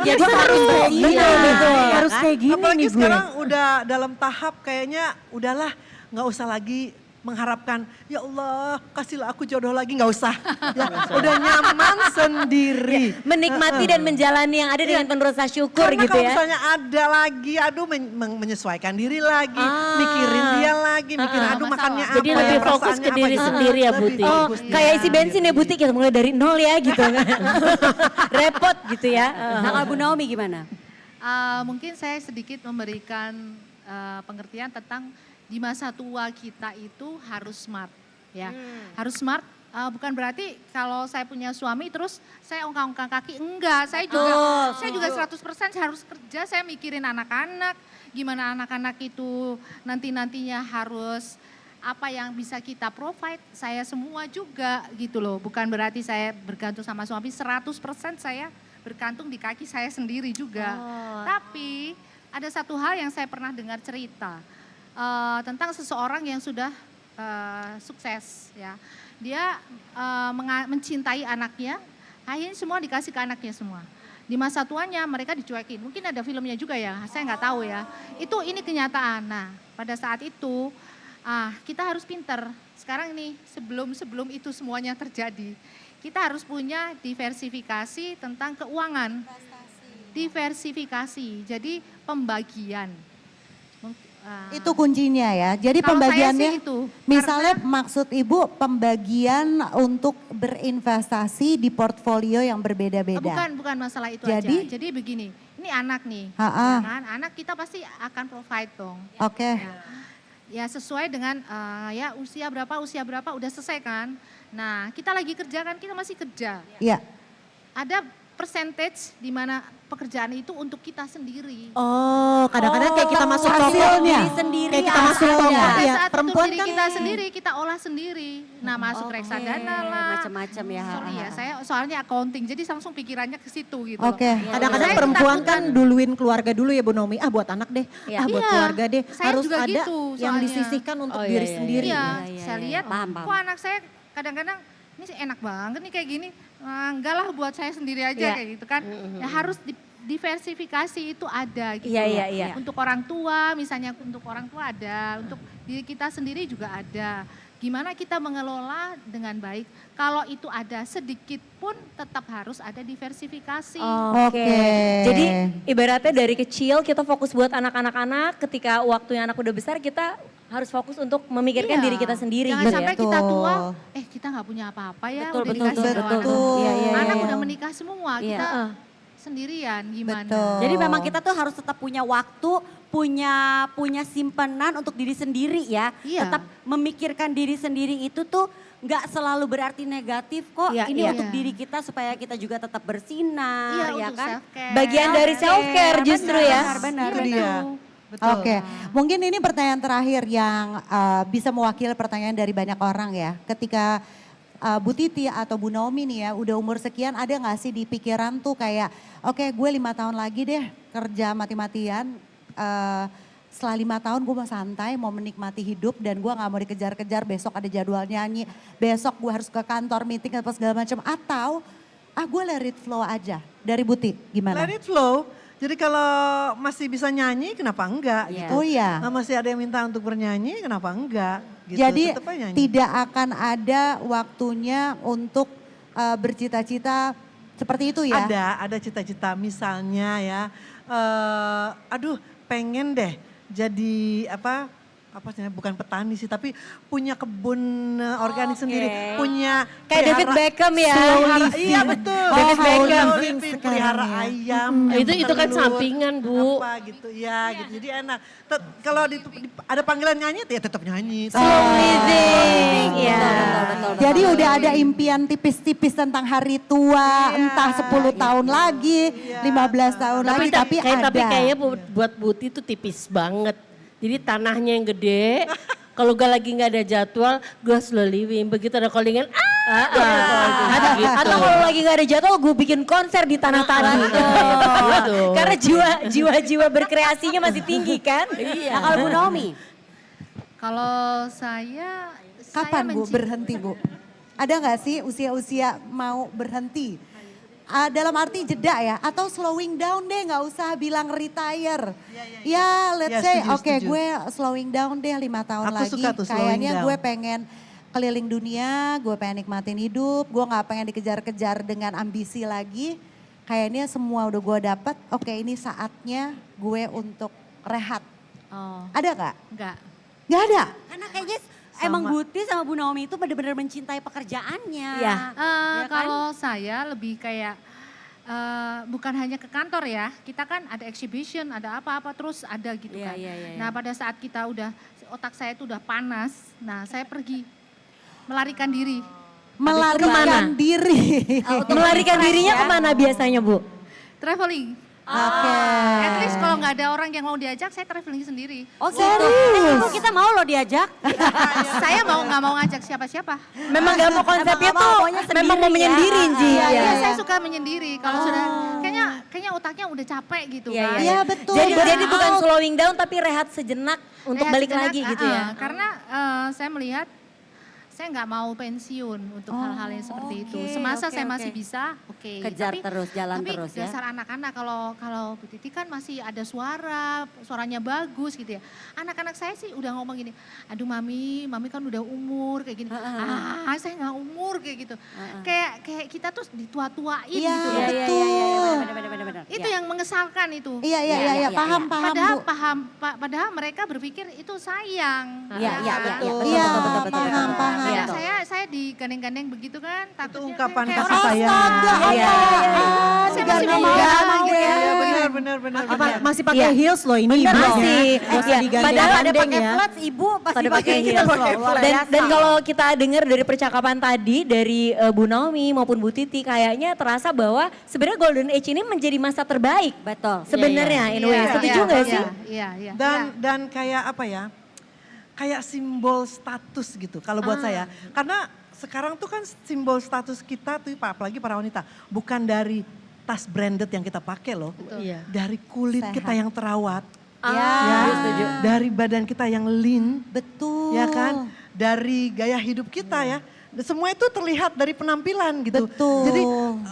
Gue harus kayak gini. Betul. Harus kayak gini Apalagi nih gue. sekarang udah dalam tahap kayaknya udahlah nggak usah lagi mengharapkan ya Allah kasihlah aku jodoh lagi, nggak usah. Ya, udah nyaman sendiri. Menikmati dan menjalani yang ada dengan penuh rasa syukur Karena gitu kalau ya. misalnya ada lagi, aduh menyesuaikan diri lagi, mikirin dia lagi, mikirin aduh makannya apa Jadi ya, lebih fokus perasaannya ke apa diri ya. sendiri ya, Lebih Buti. Oh, fokus kayak diri isi bensin ya Buti, kita mulai dari nol ya gitu kan. Repot gitu ya. Nah kalau Bu Naomi gimana? Mungkin saya sedikit memberikan pengertian tentang di masa tua kita itu harus smart ya. Harus smart bukan berarti kalau saya punya suami terus saya ongkang-ongkang kaki, enggak. Saya juga 100% harus kerja, saya mikirin anak-anak, gimana anak-anak itu nanti-nantinya harus apa yang bisa kita provide, saya semua juga gitu loh. Bukan berarti saya bergantung sama suami 100% saya bergantung di kaki saya sendiri juga. Tapi ada satu hal yang saya pernah dengar cerita tentang seseorang yang sudah sukses ya. Dia mencintai anaknya, akhirnya semua dikasih ke anaknya semua. Di masa tuanya mereka dicuekin. Mungkin ada filmnya juga ya, saya nggak tahu ya. Ini kenyataan. Nah, pada saat itu kita harus pinter. Sekarang ini sebelum itu semuanya terjadi, kita harus punya diversifikasi tentang keuangan. Diversifikasi, jadi pembagian. Itu kuncinya ya. Jadi Kalau saya pembagiannya, sih itu, misalnya maksud Ibu pembagian untuk berinvestasi di portfolio yang berbeda-beda. Bukan masalah itu Jadi? aja. Jadi begini, ini anak nih, Ha-ha. ya kan? Anak kita pasti akan provide dong. Oke. Ya sesuai dengan ya usia berapa udah selesai kan. Nah kita lagi kerja kan, kita masih kerja. Iya. Ada percentage di mana pekerjaan itu untuk kita sendiri. Oh, kadang-kadang kayak kita masuk toko. hasilnya. Diri sendiri Kayak kita ada. masuk toko. Pada Iya, saat perempuan untuk diri kan kita sendiri, kita olah sendiri. Nah masuk reksadana lah. Macam-macam ya. Sorry ya, saya soalnya accounting, jadi langsung pikirannya ke situ gitu loh. Oke. Kadang-kadang Saya perempuan ketakutan. kan duluin keluarga dulu ya Bu Naomi. Buat anak deh, Iya. buat Iya, keluarga deh. saya Harus juga ada gitu yang soalnya. disisihkan untuk Oh, iya, diri iya, sendiri. Iya, iya, saya iya, lihat paham. kok anak saya kadang-kadang ini sih enak banget nih kayak gini. Enggak lah buat saya sendiri aja Iya. kayak gitu kan. Ya harus diversifikasi itu ada gitu. Iya, loh. iya, iya. Untuk orang tua misalnya untuk orang tua ada, untuk diri kita sendiri juga ada. Gimana kita mengelola dengan baik. Kalau itu ada sedikit pun tetap harus ada diversifikasi. Oke. Jadi ibaratnya dari kecil kita fokus buat anak-anak, ketika waktunya anak udah besar kita harus fokus untuk memikirkan Iya. diri kita sendiri Jangan gitu sampai ya. kita tua, Betul. kita nggak punya apa-apa ya. Betul, udah betul, dikasih betul, sama betul. anak. Iya, iya, Anak iya. udah menikah semua, Iya. kita sendirian gimana. Betul. Jadi memang kita tuh harus tetap punya waktu, punya simpanan untuk diri sendiri ya. Iya. Tetap memikirkan diri sendiri itu tuh nggak selalu berarti negatif kok. Iya, Ini iya. untuk diri kita supaya kita juga tetap bersinar Iya, ya untuk kan. self-care. Bagian dari self care justru ya. Benar, Itu benar. dia. Betul. Oke, mungkin ini pertanyaan terakhir yang bisa mewakili pertanyaan dari banyak orang ya. Ketika Bu Titi atau Bu Naomi nih ya udah umur sekian, ada gak sih di pikiran tuh kayak oke gue 5 tahun lagi deh kerja mati-matian. Setelah 5 tahun gue mau santai, mau menikmati hidup dan gue gak mau dikejar-kejar besok ada jadwal nyanyi. Besok gue harus ke kantor meeting apa segala macam. Atau gue let it flow aja. Dari Bu Titi gimana? Let it flow. Jadi kalau masih bisa nyanyi kenapa enggak Iya. gitu. Oh iya. Nah, masih ada yang minta untuk bernyanyi kenapa enggak gitu. Jadi Tetep aja nyanyi. tidak akan ada waktunya untuk bercita-cita seperti itu ya? Ada cita-cita misalnya ya, aduh pengen deh jadi apa sih, bukan petani sih, tapi punya kebun organik sendiri, punya Kayak David pelihara- Beckham ya. Iya betul. David Beckham. Slow living, pelihara ayam. Itu kan telur, sampingan, Bu. Apa gitu, ya gitu. Jadi enak. Kalau ada panggilan nyanyi, ya tetap nyanyi. Slow living. Iya. Jadi udah ada impian tipis-tipis tentang hari tua, entah 10 tahun lagi, 15 tahun lagi, tapi ada. Tapi kayaknya buat Buti itu tipis banget. Jadi tanahnya yang gede, kalau lagi nggak ada jadwal, gue slow living. Begitu ada callingan, gitu. Atau kalau lagi gak ada jadwal, gue bikin konser di tanah tadi. Gitu. Karena jiwa berkreasinya masih tinggi kan? Nah kalau Bu Naomi, Kalau saya Kapan Bu menci- berhenti Bu? Ada nggak sih usia-usia mau berhenti? Dalam arti jeda ya, atau slowing down deh, nggak usah bilang retire. Ya, let's Ya, say, setuju, oke setuju. gue slowing down deh 5 tahun Aku lagi. suka tuh slowing Kayaknya down. gue pengen keliling dunia, gue pengen nikmatin hidup, gue nggak pengen dikejar-kejar dengan ambisi lagi. Kayaknya semua udah gue dapet, oke ini saatnya gue untuk rehat. Oh, Ada nggak? enggak. Nggak ada. karena kayaknya emang Buti sama Bu Naomi itu benar-benar mencintai pekerjaannya. Iya. Ya kan? Kalau saya lebih kayak bukan hanya ke kantor ya, kita kan ada exhibition, ada apa-apa terus ada gitu Iya, kan. iya, iya, iya. Nah pada saat kita otak saya itu udah panas, nah saya pergi melarikan diri. Melarikan diri. Melarikan dirinya kemana biasanya Bu? Traveling. Oke. At least kalau nggak ada orang yang mau diajak, saya traveling sendiri. Oh gitu. Ibu kita mau loh diajak. Saya nggak mau ngajak siapa-siapa. Memang gak mau konsepnya Emang tuh, maunya memang mau sendiri ya. menyendiri Ji. Iya, Iya. saya suka menyendiri. Kalau sudah kayaknya otaknya udah capek gitu Iya, kan. Iya betul. Jadi bukan slowing down tapi rehat sejenak untuk Rehat balik sejenak, lagi gitu ya. Karena saya melihat saya nggak mau pensiun untuk hal-hal yang seperti itu. oke, Semasa oke, saya masih oke. bisa, oke. Kejar terus, jalan tapi terus ya. dasar anak-anak kalau Bu Titi kan masih ada suaranya bagus gitu ya. Anak-anak saya sih udah ngomong gini, aduh mami kan udah umur kayak gini. Saya nggak umur kayak gitu. Kayak kita tuh ditua-tuain Iya, gitu. Iya, loh. iya, iya, iya, benar-benar. Itu yang mengesalkan itu. Iya, Iya, paham Bu. Padahal mereka berpikir itu sayang. Iya, ya iya, kan? iya, betul, Iya, betul, betul, betul, paham, betul. paham. Iya. Kadang saya digandeng-gandeng begitu kan, takutnya ungkapan kayak kasih orang sayang. Astaga, Iya. saya masih mau Digandeng. Iya benar. Masih pakai Iya. heels loh ini. Bener ibunya. sih. Nggak usah Iya. digandeng-gandeng Padahal ada ya. Flats ibu pasti Pada pakai pakai heels. loh. Luar biasa. Dan kalau kita dengar dari percakapan tadi dari Bu Naomi maupun Bu Titi kayaknya terasa bahwa sebenarnya Golden Age ini menjadi masa terbaik. Betul. Sebenarnya in a way. Setuju nggak sih? Iya. Dan kayak apa ya? Kayak simbol status gitu kalau buat saya. Karena sekarang tuh kan simbol status kita tuh apalagi para wanita bukan dari tas branded yang kita pakai loh. Iya. Dari kulit kita yang terawat. Iya. Ya, dari badan kita yang lean. Betul. Ya kan? Dari gaya hidup kita ya. Semua itu terlihat dari penampilan gitu. Betul. Jadi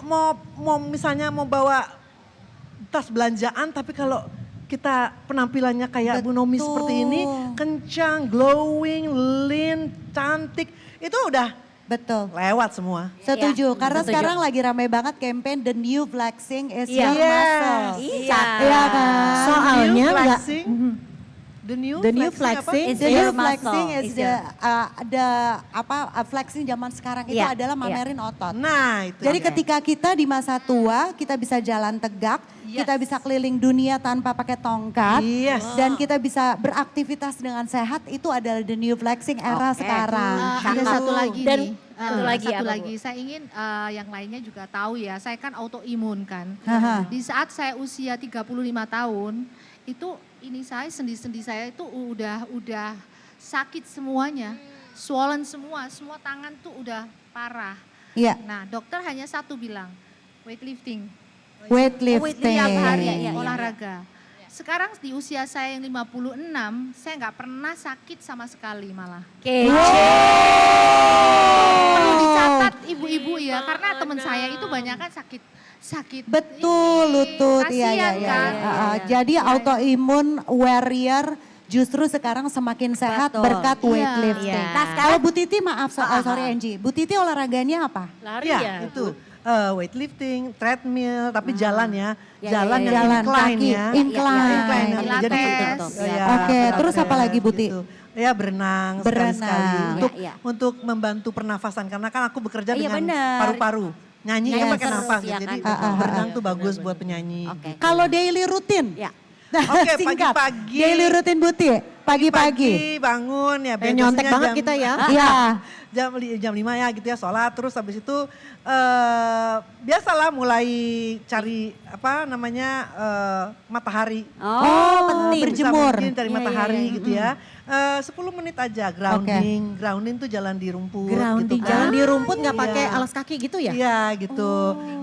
mau misalnya mau bawa tas belanjaan tapi kalau kita penampilannya kayak Bu Naomi Betul. seperti ini, kencang, glowing, lean, cantik, itu udah Betul. lewat semua. Setuju, karena Setuju. sekarang lagi ramai banget campaign The New Flexing is Iya. Your Muscle. Iya. Iya kan? Soalnya The new nggak. flexing, the new flexing flexing The Is new your flexing muscle. is flexing zaman sekarang itu Iya, adalah iya. mamerin otot. Nah itu. Jadi dia. ketika kita di masa tua, kita bisa jalan tegak, kita bisa keliling dunia tanpa pakai tongkat, Yes. dan kita bisa beraktivitas dengan sehat, itu adalah the new flexing era sekarang. Ada satu lagi Dan nih. satu lagi satu apa, Bu? lagi. Saya ingin yang lainnya juga tahu ya. Saya kan autoimun kan. Haha. Di saat saya usia 35 tahun, itu ini sendi-sendi saya itu udah sakit semuanya. Swollen semua tangan tuh udah parah. Iya, Nah, dokter hanya satu bilang, weightlifting. weightlifting. Tiap hari Iya, iya, iya. olahraga. Sekarang di usia saya yang 56, saya nggak pernah sakit sama sekali malah. Perlu dicatat ibu-ibu ya, karena teman saya itu banyak kan sakit Betul, ini. lutut. Iya, iya, Kasihan iya. kan? Jadi autoimun warrior justru sekarang semakin sehat Betul. berkat Iya. weightlifting. Iya. Nah, kalau Bu Titi maaf, sorry Angie. Bu Titi olahraganya apa? Lari Ya, ya. itu. weightlifting, treadmill, tapi jalan ya. Ya, Jalan ya, ya. yang Jalan incline kaki, ya. incline. Incline yang Pilates. jadi Ya. Oke, terus apa lagi, Buti? Gitu. Ya berenang Berenang. sekali-sekali untuk Ya, ya. untuk membantu pernafasan karena kan aku bekerja Iya, dengan benar. paru-paru. Nyanyi Yes. kan pakai nafas Iya jadi kan? berenang tuh bagus buat penyanyi. Oke. Kalau daily rutin? Ya. Oke, Singkat. pagi-pagi. Daily rutin Buti, pagi-pagi. Pagi bangun ya Nyontek biasanya banget jam- kita ya. Iya. jam 5 ya gitu ya sholat terus habis itu biasalah mulai cari apa namanya matahari. Oh, penting. berjemur. Mungkin cari Iya, matahari iya, iya. gitu ya. 10 menit aja grounding. Grounding tuh jalan di rumput Grounding, gitu jalan kan. di rumput nggak Iya. pakai alas kaki gitu ya? Iya gitu.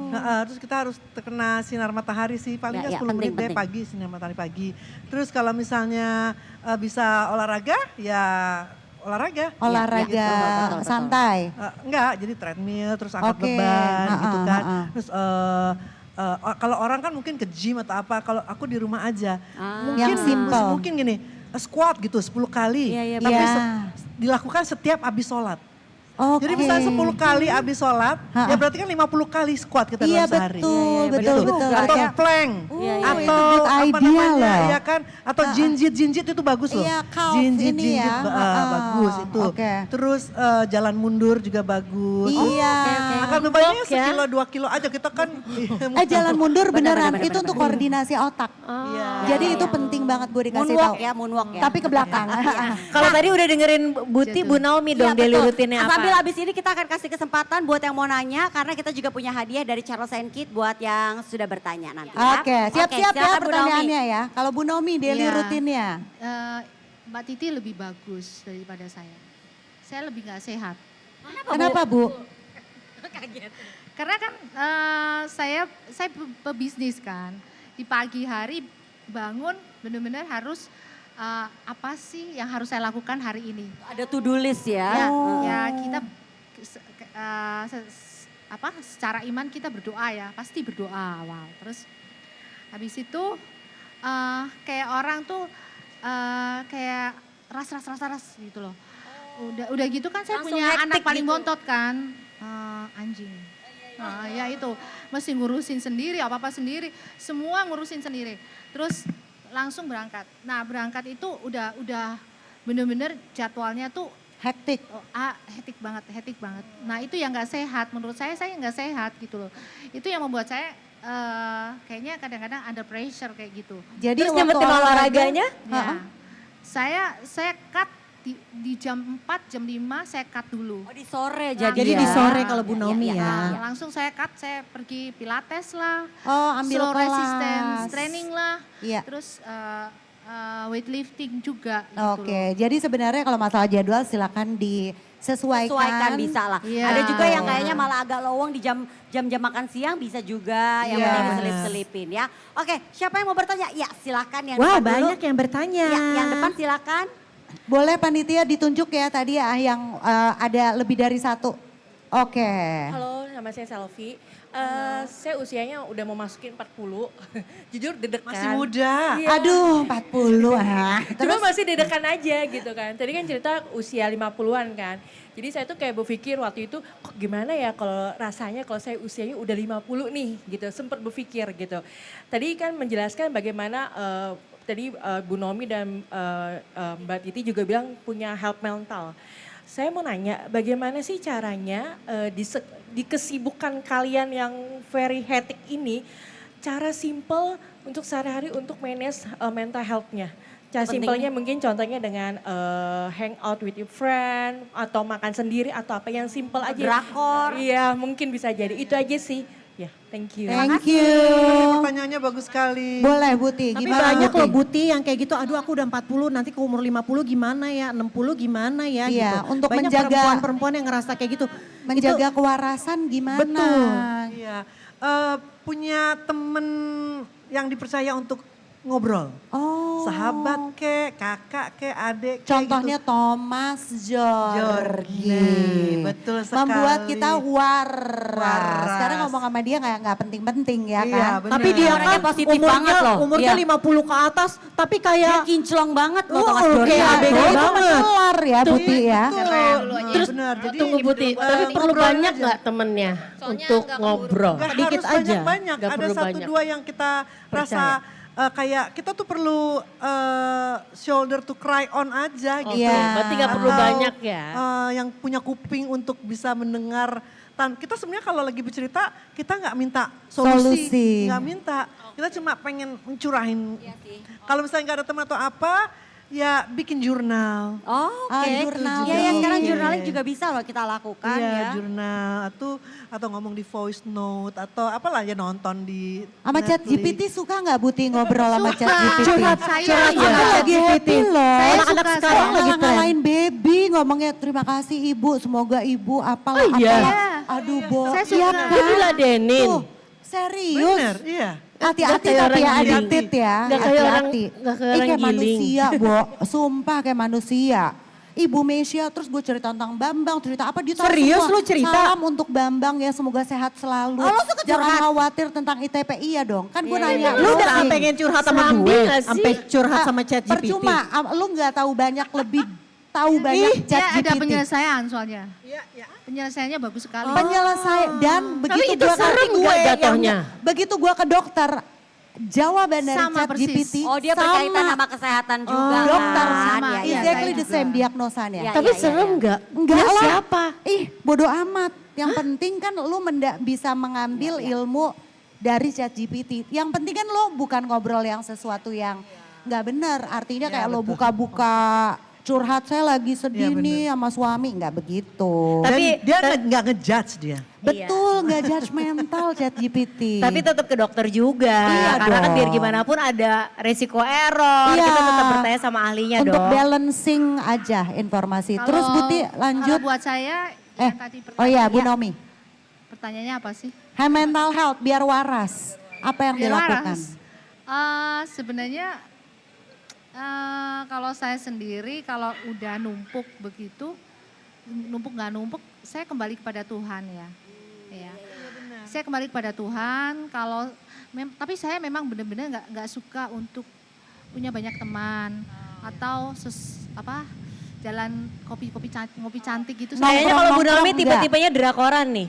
Terus kita harus terkena sinar matahari sih paling Ya, nggak ya, 10 menit penting, deh pagi sinar matahari pagi. Terus kalau misalnya bisa olahraga ya olahraga. Olahraga gitu, betul. santai. Enggak, jadi treadmill terus angkat Oke, beban gitu kan. ha-ha. Terus kalau orang kan mungkin ke gym atau apa, kalau aku di rumah aja. Mungkin Yang simple. Mungkin gini, squat gitu 10 kali. Iya, iya, Tapi Iya. dilakukan setiap habis sholat. Oke. Jadi misalnya 10 kali habis sholat, ya berarti kan 50 kali squat kita Iya dalam sehari. betul, Iya, betul, Gitu. betul. Atau Kayak- plank, Iya, iya, atau itu good apa idea namanya, loh. ya kan, atau jinjit itu bagus loh. Iya, calf Jinjit ini ya. bagus itu. Oke. Terus jalan mundur juga bagus. Iya. Makan bebannya Jog ya. sekilo 2 kilo aja kita kan. Jalan mundur beneran, bener, itu bener, untuk bener. koordinasi otak. Iya. Jadi Iya, itu iya. penting banget gue dikasih Moonwalk tahu. ya, moonwalk ya. Tapi ke belakang. Kalau tadi udah dengerin Buti, Bu Naomi dong Iya, daily betul. rutinnya apa? Sambil abis ini kita akan kasih kesempatan buat yang mau nanya karena kita juga punya hadiah dari Charles and Kit buat yang sudah bertanya nanti ya. Oke, siap-siap ya silakan, Bu Naomi. pertanyaannya ya. Kalau Bu Naomi daily Iya. rutinnya. Mbak Titi lebih bagus daripada saya. Saya lebih nggak sehat. Kenapa Bu? Karena kan saya pebisnis kan. Di pagi hari bangun benar-benar harus apa sih yang harus saya lakukan hari ini. Ada to-do list ya. Ya, ya kita secara iman kita berdoa ya, pasti berdoa awal. Terus habis itu kayak orang tuh kayak ras gitu loh. Udah gitu kan saya Langsung punya anak hektik paling gitu. bontot kan, anjing. Nah, ya itu mesti ngurusin sendiri, apa-apa sendiri, semua ngurusin sendiri. Terus langsung berangkat. Nah, berangkat itu udah bener-bener jadwalnya tuh Hektik. hektik banget. Nah, itu yang nggak sehat. Menurut saya nggak sehat gitu loh. Itu yang membuat saya kayaknya kadang-kadang under pressure kayak gitu. Jadi Terus waktu nyempetin olahraganya? Ya. Saya cut di jam 4, jam 5 saya cut dulu. Oh di sore jadi Jadi ya. di sore kalau Bu Iya, Naomi iya, ya. iya. Langsung saya cut, saya pergi pilates lah, Oh ambil slow kelas. resistance training lah, Iya. terus weightlifting juga gitu Oke, jadi sebenarnya kalau masalah jadwal silakan disesuaikan. Sesuaikan bisa lah. Iya. Ada juga yang kayaknya malah agak lowong di jam makan siang bisa juga. Yang Iya. penting diselip-selipin ya. Oke, siapa yang mau bertanya? Ya silakan yang Wah depan dulu. banyak yang bertanya. Ya, yang depan silakan. Boleh panitia ditunjuk ya tadi ya yang ada lebih dari satu. Oke. Halo, nama saya Selvi. Saya usianya udah mau masukin 40. Jujur deg-degan. Masih muda. Iya. Aduh 40 ah. Cuma masih deg-degan aja gitu kan. Tadi kan cerita usia 50-an kan. Jadi saya tuh kayak berpikir waktu itu kok gimana ya kalau rasanya kalau saya usianya udah 50 nih gitu. Sempat berpikir gitu. Tadi kan menjelaskan bagaimana tadi Bu Naomi dan Mbak Titi juga bilang punya health mental. Saya mau nanya bagaimana sih caranya di kesibukan kalian yang very hectic ini, cara simple untuk sehari-hari untuk manage mental health-nya. Cara Penting. simpelnya mungkin contohnya dengan hang out with your friend atau makan sendiri atau apa yang simple aja. Drakor. Iya mungkin bisa jadi itu aja sih. Ya thank you. Thank you. Pertanyaannya bagus sekali. Boleh Buti, Tapi gimana banyak Buti? loh Buti yang kayak gitu, aduh aku udah 40 nanti ke umur 50 gimana ya, 60 gimana ya Iya, gitu. untuk banyak menjaga- perempuan-perempuan yang ngerasa kayak gitu. Menjaga kewarasan gimana? Betul. Iya, punya temen yang dipercaya untuk ngobrol. Oh. Sahabat ke, kakak ke, adik ke Contohnya gitu. Thomas Jorgi. Jorgi, betul sekali. Membuat kita waras. Waras. Sekarang ngomong sama dia nggak penting-penting ya Iya, kan. bener. Tapi dia Orangnya kan positif umurnya, banget loh. umurnya Iya. 50 ke atas tapi Dia kayak kinclong banget loh Thomas Oh, Jordi. kayak Iya, ABG itu banget. kelar ya Buti ya. Terus benar. Jadi tunggu Buti, tapi perlu ngobrol banyak aja. nggak temennya untuk ngobrol? Nggak Sedikit harus aja. banyak-banyak. Nggak Ada perlu satu banyak. dua yang kita rasa kayak kita tuh perlu shoulder to cry on aja gitu. Iya. Berarti nggak perlu Atau, banyak ya? yang punya kuping untuk bisa mendengar. Kita sebenarnya kalau lagi bercerita kita nggak minta Solusi. solusi, nggak minta. Kita cuma pengen mencurahin. Kalau misalnya nggak ada teman atau apa, ya bikin jurnal. Oh, Ah, oke. jurnal. Iya, ya, sekarang Oke. jurnaling juga bisa loh kita lakukan Iya, ya. jurnal atau ngomong di voice note atau apalah ya nonton di Sama Chat Netflix. GPT suka nggak Buti ngobrol sama Chat GPT? curhat Saya Aku iya. lagi happy loh. Saya Anak-anak suka, sekarang saya lagi lagi tren. ngalahin baby ngomongnya terima kasih ibu, semoga ibu apalah Oh iya? apalah. Aduh Bo, Saya iya suka. Dia diladenin. Tuh, serius. Bener, iya. Hati-hati Nggak kayak tapi ya orang giling. addicted ya. Nggak kayak orang- Hati-hati. nggak kayak Ih, orang kayak giling. manusia Bo, sumpah kayak manusia. Ibu Mesia terus gue cerita tentang Bambang, cerita apa dia tahu Serius semua. lu cerita? Salam untuk Bambang ya semoga sehat selalu. Oh, lu suka Jangan curhat? khawatir tentang ITP iya dong. Kan gue Iya, nanya Lu udah sih. pengen curhat sama Serambi gue, nggak sih? sampai curhat sama chat GPT. Percuma, lu nggak tahu banyak lebih tahu banyak Dia chat ada GPT. penyelesaian soalnya. Iya, iya. Penyelesaiannya bagus sekali. Penyelesaian dan begitu itu gua serem ngerti nggak yang- jatuhnya? begitu gua ke dokter jawaban dari Sama chat persis. GPT Oh, dia berkaitan sama kesehatan juga. dokter kan? sama Iya, iya, exactly iya. the same diagnosanya. Iya, Tapi iya, serem iya. nggak? Enggak Dia lah. siapa? Ih, bodoh amat. Yang penting kan lu bisa mengambil ilmu dari chat GPT. Yang penting kan lo bukan ngobrol yang sesuatu yang nggak benar. Artinya kayak lo buka-buka curhat saya lagi sedih Iya, bener. nih sama suami. Nggak begitu. Tapi- Dan dia nggak ngejudge dia. Betul, nggak judgmental chat GPT. Tapi tetap ke dokter juga. Iya Karena kan dong. biar gimana pun ada resiko error. Iya. Kita tetap bertanya sama ahlinya untuk dong. balancing aja informasi. Terus Buti lanjut. Kalau buat saya, Eh, yang tadi oh iya Bu pertanyaannya- Nomi. Pertanyaannya apa sih? Mental health biar waras. Apa yang Biar dilakukan? waras. Sebenarnya kalau saya sendiri kalau udah numpuk begitu, numpuk nggak numpuk, saya kembali kepada Tuhan ya. Ya. Saya kembali kepada Tuhan. Tapi saya memang benar-benar nggak suka untuk punya banyak teman atau jalan ngopi cantik gitu. Kayaknya kalau Bu Nongkrong Naomi enggak? tipe-tipenya drakoran nih.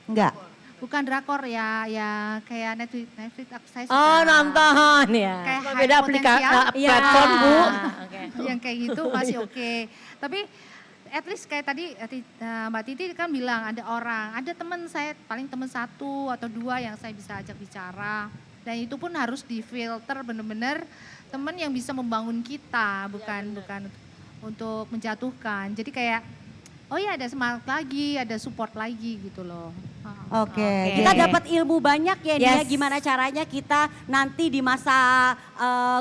Enggak. Bukan drakor ya kayak Netflix saya suka. Oh nonton ya. Kayak Beda high potensial. Iya. platform Bu. Oke. Yang kayak gitu masih oke. Tapi at least kayak tadi Mbak Titi kan bilang ada teman saya paling teman 1 atau 2 yang saya bisa ajak bicara. Dan itu pun harus difilter benar-benar teman yang bisa membangun kita, bukan untuk menjatuhkan. Jadi kayak oh ya ada semangat lagi, ada support lagi gitu loh. Oke. Kita jadi- dapat ilmu banyak ya Nia, Yes. gimana caranya kita nanti di masa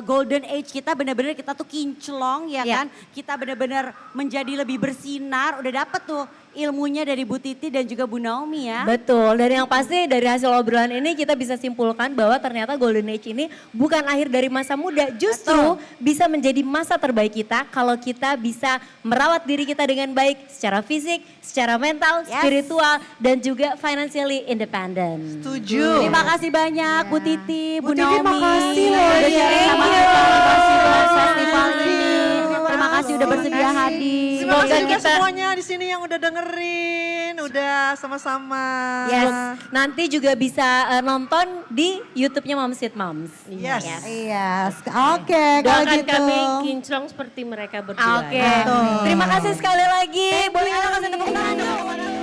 golden age kita benar-benar kita tuh kinclong ya Ya. kan. Kita benar-benar menjadi lebih bersinar, udah dapat tuh ilmunya dari Bu Titi dan juga Bu Naomi ya. Betul, dan yang pasti dari hasil obrolan ini kita bisa simpulkan bahwa ternyata Golden Age ini bukan akhir dari masa muda, justru bisa menjadi masa terbaik kita kalau kita bisa merawat diri kita dengan baik secara fisik, secara mental, Yes. spiritual, dan juga financially independent. Setuju. Terima kasih banyak Bu Titi, Bu, Bu Titi, Naomi. makasih loh udah ya. sharing sama Thank kita you. dengan festival ini. Terima kasih udah bersedia hadir. Terima kasih juga kita- semuanya di sini yang udah dengerin, udah sama-sama. Yes, nanti juga bisa nonton di YouTube-nya Moms with Moms. Yes. Iya, oke kalau Doakan gitu. kami kinclong seperti mereka berdua. Oke, terima kasih sekali lagi. Boleh kita kasih tepuk tangan dong.